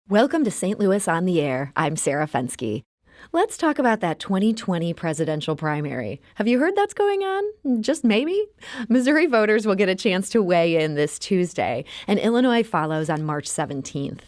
Welcome to St. Louis on the Air. I'm Sarah Fenske. Let's talk about that 2020 presidential primary. Have you heard that's going on? Just maybe? Missouri voters will get a chance to weigh in this Tuesday, and Illinois follows on March 17th.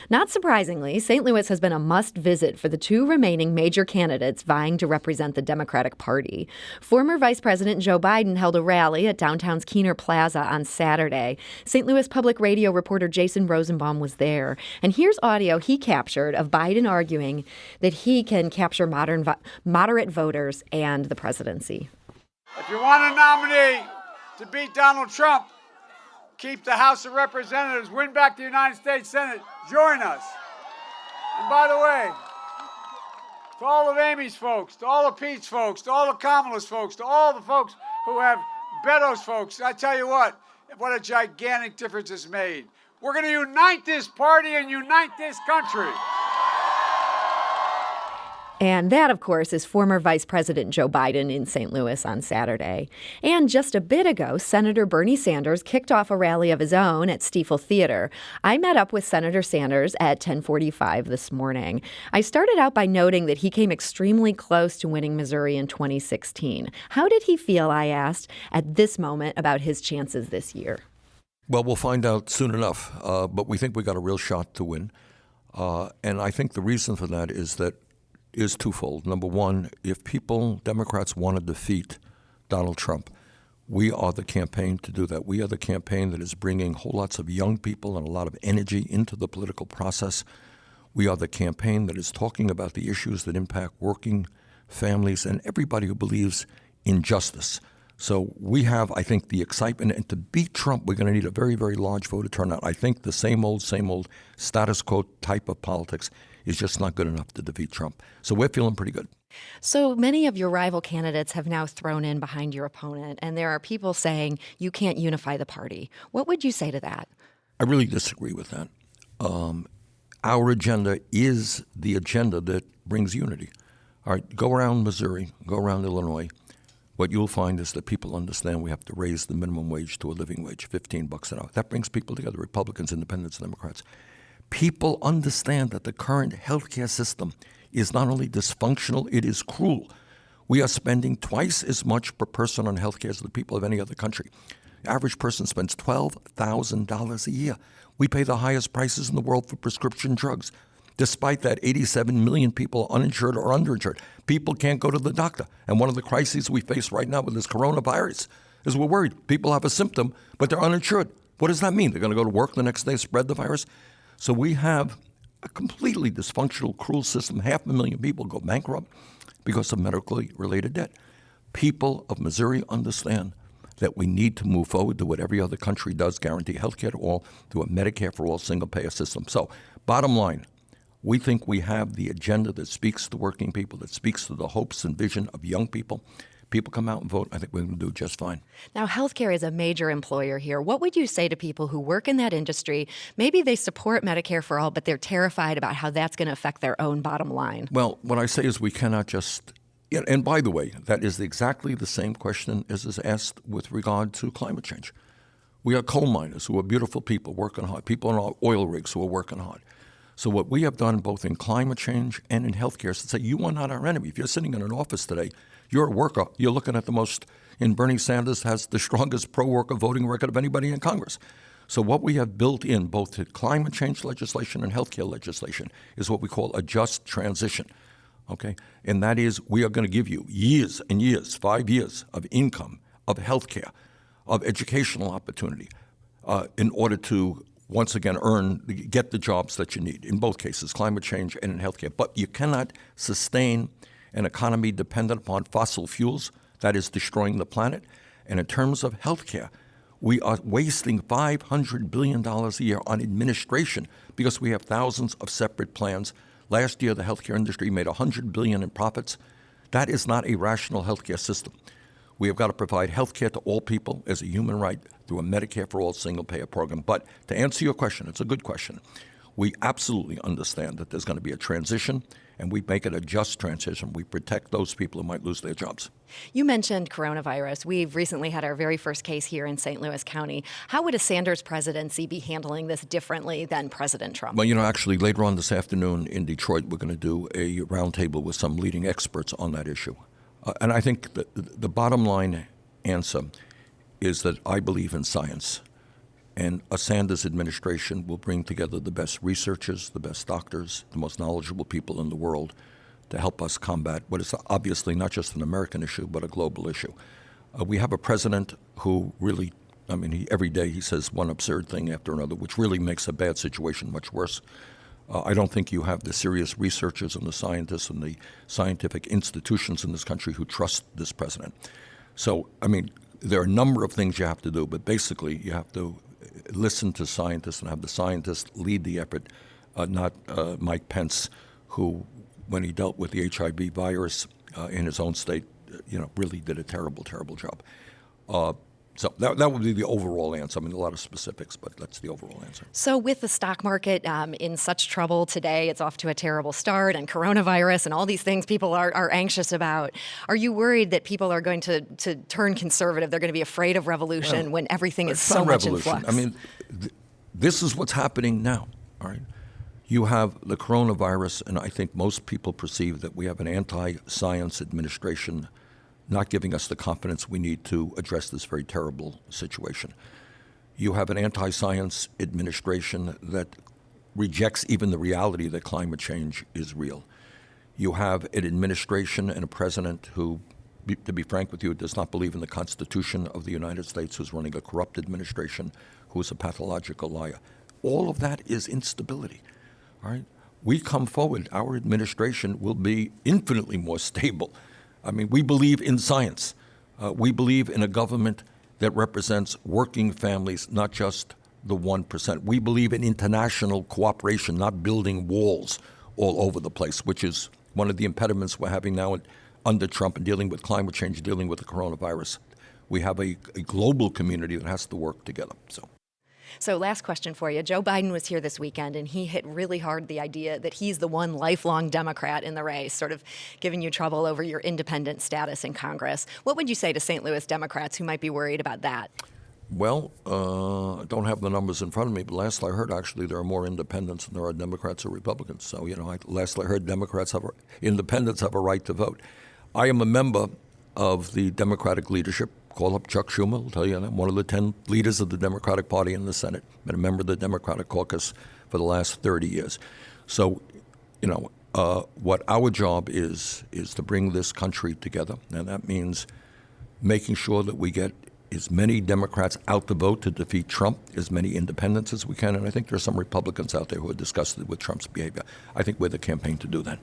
Not surprisingly, St. Louis has been a must-visit for the two remaining major candidates vying to represent the Democratic Party. Former Vice President Joe Biden held a rally at downtown's Keener Plaza on Saturday. St. Louis Public Radio reporter Jason Rosenbaum was there, and here's audio he captured of Biden arguing that he can capture moderate voters and the presidency. If you want a nominee to beat Donald Trump, keep the House of Representatives, win back the United States Senate, join us. And by the way, to all of Amy's folks, to all of Pete's folks, to all of Kamala's folks, to all the folks who have Beto's folks, I tell you what a gigantic difference it's made. We're going to unite this party and unite this country. And that, of course, is former Vice President Joe Biden in St. Louis on Saturday. And just a bit ago, Senator Bernie Sanders kicked off a rally of his own at Stiefel Theater. I met up with Senator Sanders at 10:45 this morning. I started out by noting that he came extremely close to winning Missouri in 2016. How did he feel, I asked, at this moment about his chances this year? Well, we'll find out soon enough, but we think we got a real shot to win. And I think the reason for that is twofold. Number one, if Democrats want to defeat Donald Trump, we are the campaign to do that. We are the campaign that is bringing whole lots of young people and a lot of energy into the political process. We are the campaign that is talking about the issues that impact working families and everybody who believes in justice. So we have, I think, the excitement. And to beat Trump, we're going to need a very, very large voter turnout. I think the same old status quo type of politics is just not good enough to defeat Trump. So we're feeling pretty good. So many of your rival candidates have now thrown in behind your opponent, and there are people saying you can't unify the party. What would you say to that? I really disagree with that. Our agenda is the agenda that brings unity. All right, go around Missouri, go around Illinois. What you'll find is that people understand we have to raise the minimum wage to a living wage, $15 an hour. That brings people together, Republicans, Independents, Democrats. People understand that the current healthcare system is not only dysfunctional, it is cruel. We are spending twice as much per person on healthcare as the people of any other country. The average person spends $12,000 a year. We pay the highest prices in the world for prescription drugs. Despite that, 87 million people are uninsured or underinsured. People can't go to the doctor. And one of the crises we face right now with this coronavirus is we're worried. People have a symptom, but they're uninsured. What does that mean? They're going to go to work the next day, spread the virus? So we have a completely dysfunctional, cruel system. 500,000 people go bankrupt because of medically related debt. People of Missouri understand that we need to move forward to what every other country does, guarantee health care to all, through a Medicare for all single-payer system. So bottom line, we think we have the agenda that speaks to working people, that speaks to the hopes and vision of young people. People come out and vote. I think we're going to do just fine. Now, healthcare is a major employer here. What would you say to people who work in that industry? Maybe they support Medicare for all, but they're terrified about how that's going to affect their own bottom line. Well, what I say is we cannot just – and by the way, that is exactly the same question as is asked with regard to climate change. We are coal miners who are beautiful people working hard, people on our oil rigs who are working hard. So what we have done both in climate change and in healthcare is to say you are not our enemy. If you're sitting in an office today, you're a worker. You're looking at and Bernie Sanders has the strongest pro-worker voting record of anybody in Congress. So what we have built in both to climate change legislation and healthcare legislation is what we call a just transition, okay? And that is we are going to give you years and years, 5 years of income, of healthcare, of educational opportunity in order to once again get the jobs that you need, in both cases, climate change and in healthcare. But you cannot sustain an economy dependent upon fossil fuels. That is destroying the planet. And in terms of healthcare, we are wasting $500 billion a year on administration because we have thousands of separate plans. Last year, the healthcare industry made $100 billion in profits. That is not a rational healthcare system. We have got to provide healthcare to all people as a human right through a Medicare for all single-payer program. But to answer your question, it's a good question. We absolutely understand that there's going to be a transition, and we make it a just transition. We protect those people who might lose their jobs. You mentioned coronavirus. We've recently had our very first case here in St. Louis County. How would a Sanders presidency be handling this differently than President Trump? Well, actually, later on this afternoon in Detroit, we're going to do a roundtable with some leading experts on that issue. And I think the bottom line answer is that I believe in science. And a Sanders administration will bring together the best researchers, the best doctors, the most knowledgeable people in the world to help us combat what is obviously not just an American issue, but a global issue. We have a president who really, every day he says one absurd thing after another, which really makes a bad situation much worse. I don't think you have the serious researchers and the scientists and the scientific institutions in this country who trust this president. So, there are a number of things you have to do, but basically you have to listen to scientists and have the scientists lead the effort, not Mike Pence, who, when he dealt with the HIV virus in his own state, really did a terrible, terrible job. So that would be the overall answer. A lot of specifics, but that's the overall answer. So with the stock market in such trouble today, it's off to a terrible start, and coronavirus and all these things people are anxious about. Are you worried that people are going to turn conservative? They're going to be afraid of revolution when everything is so much in flux? This is what's happening now, all right? You have the coronavirus, and I think most people perceive that we have an anti-science administration not giving us the confidence we need to address this very terrible situation. You have an anti-science administration that rejects even the reality that climate change is real. You have an administration and a president who, to be frank with you, does not believe in the Constitution of the United States, who's running a corrupt administration, who is a pathological liar. All of that is instability, all right? We come forward, our administration will be infinitely more stable. We believe in science. We believe in a government that represents working families, not just the 1%. We believe in international cooperation, not building walls all over the place, which is one of the impediments we're having now under Trump in dealing with climate change, dealing with the coronavirus. We have a global community that has to work together. So last question for you. Joe Biden was here this weekend, and he hit really hard the idea that he's the one lifelong Democrat in the race, sort of giving you trouble over your independent status in Congress. What would you say to St. Louis Democrats who might be worried about that? Well, I don't have the numbers in front of me, but last I heard, actually, there are more independents than there are Democrats or Republicans. So, last I heard, independents have a right to vote. I am a member of the Democratic leadership. Call up Chuck Schumer, will tell you I'm one of the 10 leaders of the Democratic Party in the Senate. Been a member of the Democratic caucus for the last 30 years. So, what our job is to bring this country together, and that means making sure that we get as many Democrats out to vote to defeat Trump, as many independents as we can, and I think there are some Republicans out there who are disgusted with Trump's behavior. I think we're the campaign to do that.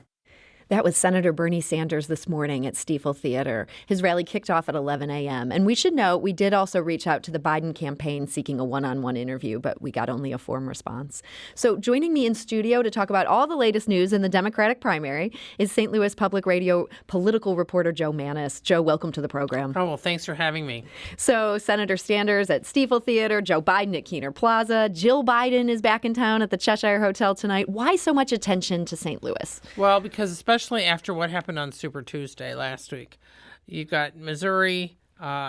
That was Senator Bernie Sanders this morning at Stiefel Theater. His rally kicked off at 11 a.m. And we should note, we did also reach out to the Biden campaign seeking a one-on-one interview, but we got only a form response. So joining me in studio to talk about all the latest news in the Democratic primary is St. Louis Public Radio political reporter Joe Mannies. Joe, welcome to the program. Oh, well, thanks for having me. So Senator Sanders at Stiefel Theater, Joe Biden at Keener Plaza, Jill Biden is back in town at the Cheshire Hotel tonight. Why so much attention to St. Louis? Well, because especially after what happened on Super Tuesday last week, you've got Missouri,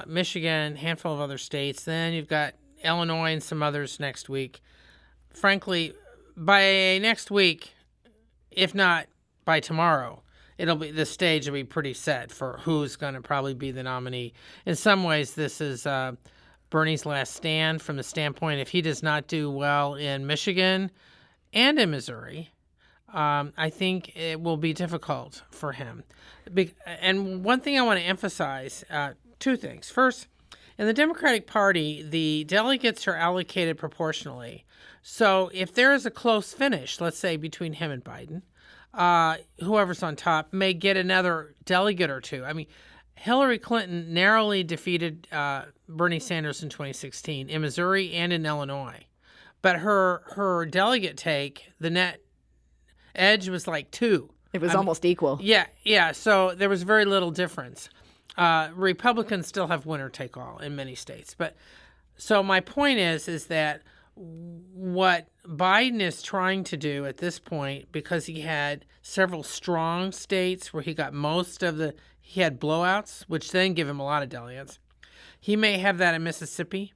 Michigan, handful of other states. Then you've got Illinois and some others next week. Frankly, by next week, if not by tomorrow, the stage will be pretty set for who's going to probably be the nominee. In some ways, this is Bernie's last stand from the standpoint if he does not do well in Michigan and in Missouri, I think it will be difficult for him. And one thing I want to emphasize, two things. First, in the Democratic Party, the delegates are allocated proportionally. So if there is a close finish, let's say between him and Biden, whoever's on top may get another delegate or two. I mean, Hillary Clinton narrowly defeated Bernie Sanders in 2016 in Missouri and in Illinois. But her delegate take, the net edge was like 2. It was almost equal. Yeah. So there was very little difference. Republicans still have winner take all in many states. But so my point is that what Biden is trying to do at this point, because he had several strong states where he got he had blowouts, which then give him a lot of delegates. He may have that in Mississippi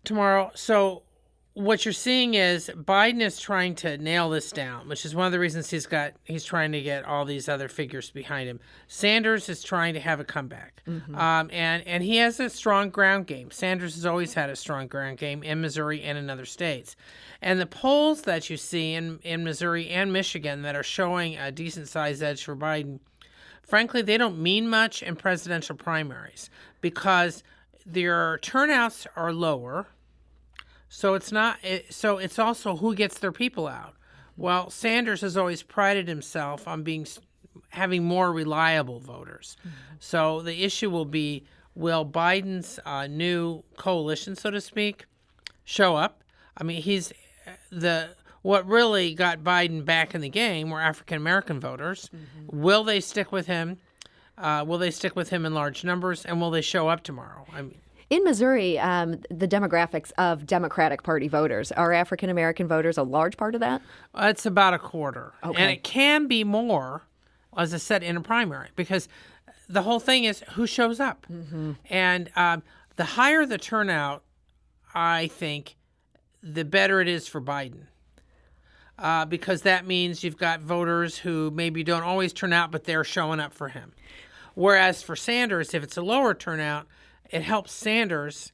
tomorrow. So what you're seeing is Biden is trying to nail this down, which is one of the reasons he's trying to get all these other figures behind him. Sanders is trying to have a comeback, and he has a strong ground game. Sanders has always had a strong ground game in Missouri and in other states. And the polls that you see in Missouri and Michigan that are showing a decent-sized edge for Biden, frankly, they don't mean much in presidential primaries because their turnouts are lower. So it's also who gets their people out. Well, Sanders has always prided himself on having more reliable voters. So the issue will be, will Biden's new coalition, so to speak, show up? I mean, what really got Biden back in the game were African American voters. Will they stick with him? Will they stick with him in large numbers? And will they show up tomorrow? I mean, in Missouri, the demographics of Democratic Party voters, are African American voters a large part of that? It's about a quarter. Okay. And it can be more, as I said, in a primary, because the whole thing is who shows up. And the higher the turnout, I think, the better it is for Biden. Because that means you've got voters who maybe don't always turn out, but they're showing up for him. Whereas for Sanders, if it's a lower turnout, it helps Sanders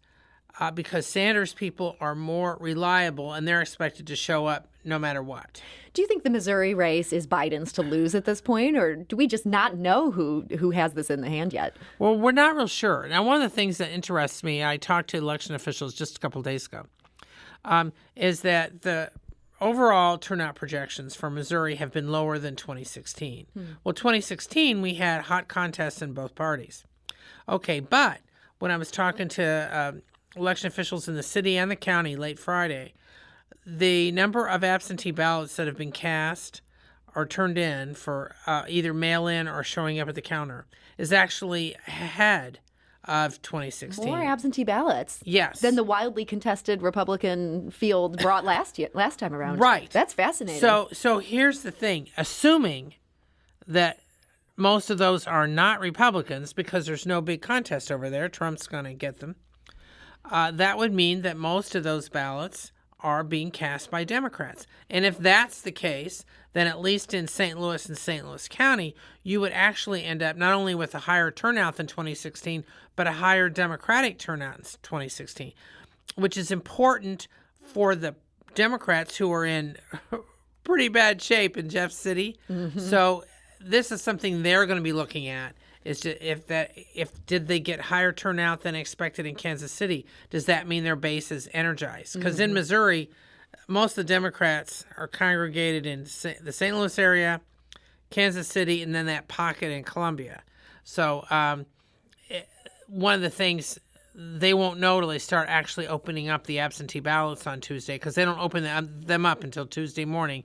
because Sanders people are more reliable and they're expected to show up no matter what. Do you think the Missouri race is Biden's to lose at this point, or do we just not know who has this in the hand yet? Well, we're not real sure. Now, one of the things that interests me, I talked to election officials just a couple of days ago, is that the overall turnout projections for Missouri have been lower than 2016. Well, 2016, we had hot contests in both parties. Okay, but when I was talking to election officials in the city and the county late Friday, the number of absentee ballots that have been cast or turned in for either mail-in or showing up at the counter is actually ahead of 2016. More absentee ballots. Yes. Than the wildly contested Republican field brought last time around. Right. That's fascinating. So here's the thing. Assuming that most of those are not Republicans because there's no big contest over there, Trump's going to get them, that would mean that most of those ballots are being cast by Democrats. And if that's the case, then at least in St. Louis and St. Louis County, you would actually end up not only with a higher turnout than 2016, but a higher Democratic turnout in 2016, which is important for the Democrats who are in pretty bad shape in Jeff City. So this is something they're going to be looking at, is if did they get higher turnout than expected in Kansas City? Does that mean their base is energized? Because in Missouri, most of the Democrats are congregated in the St. Louis area, Kansas City, and then that pocket in Columbia. So one of the things they won't know till they start actually opening up the absentee ballots on Tuesday, because they don't open them up until Tuesday morning.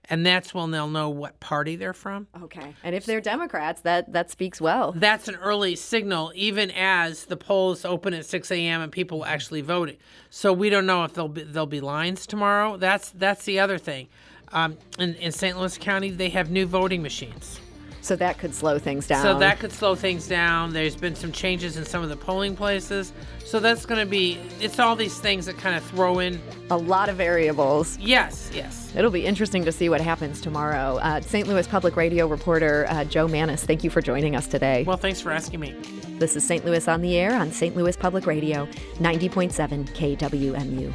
And that's when they'll know what party they're from. Okay. And if they're Democrats, that speaks well. That's an early signal, even as the polls open at 6 a.m. and people actually vote. So we don't know if there'll be lines tomorrow. That's the other thing. In St. Louis County, they have new voting machines. So that could slow things down. So that could slow things down. There's been some changes in some of the polling places. So that's going to be, it's all these things that kind of throw in a lot of variables. Yes. It'll be interesting to see what happens tomorrow. St. Louis Public Radio reporter Joe Mannies, thank you for joining us today. Well, thanks for asking me. This is St. Louis on the Air on St. Louis Public Radio, 90.7 KWMU.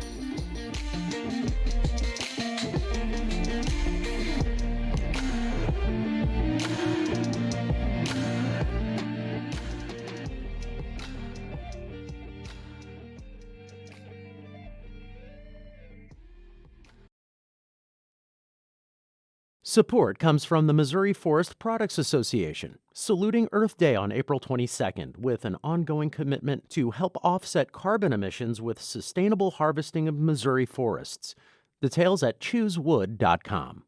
Support comes from the Missouri Forest Products Association, saluting Earth Day on April 22nd with an ongoing commitment to help offset carbon emissions with sustainable harvesting of Missouri forests. Details at choosewood.com.